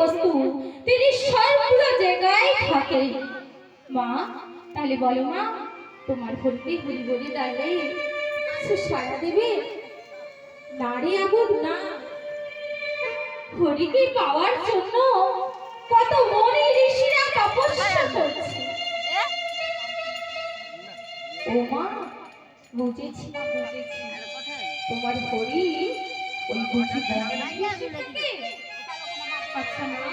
বস্তু, তিনি সর্বদা জায়গায় থাকে। মা, তাহলে বলো মা, তোমার হরিকে হরি বলে ডালে সে সাড়া দেবে? না রে আবুদ না। হরিকে পাওয়ার জন্য কত মনি ঋষিরা তপস্যা করছে। ও মা, বুঝেছি না, বুঝেছি। তোমার হরি ওই বুঝি আচ্ছা মা,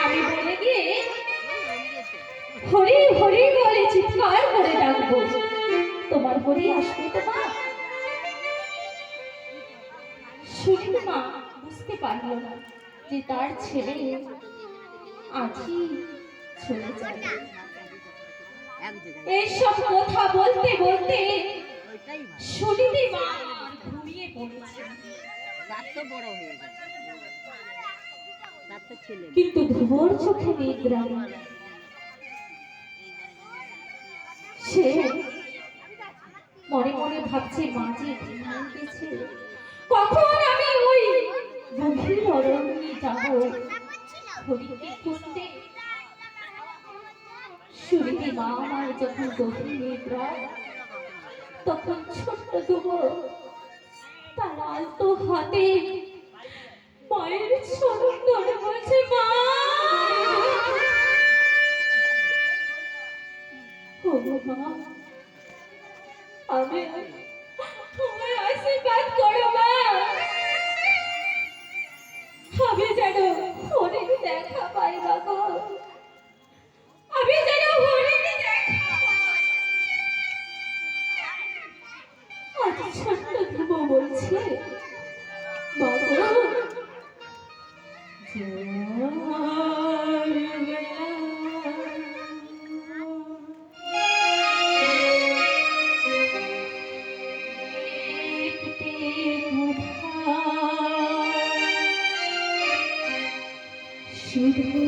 আমি বলে গিয়ে হরি হরি বলে চিৎকার করে ডাকবো, তোমার হরি আসবে তো মা? শুনে মা বুঝতে পারলো না যে তার ছেলে আজই চলে যাবে। এইসব কথা বলতে বলতে শুনিতে মা ঘুমিয়ে পড়েছে। কিন্তু ধ্রুবর চোখে নিদ্রা নেই। সে মনে মনে ভাবছে মা যে ঘুমাইতেছে, কখন আমি ওই গভীর অরণ্যে যাব হরিকে খুঁজতে। শুনিতে মা আমার যখন গভীর নিদ্রা, তখন ছোট্ট ধ্রুব তার আলতো হাতে মায়ের চরণ ধরে বলছে, মা মা, আমি আমায় আশীর্বাদ করো মা, আমি যেন হরির দেখা পাই বাবা, আমি যেন হরির দেখা পাই। আজ ছোট্ট ধ্রুব বলছে, বাবা শুধু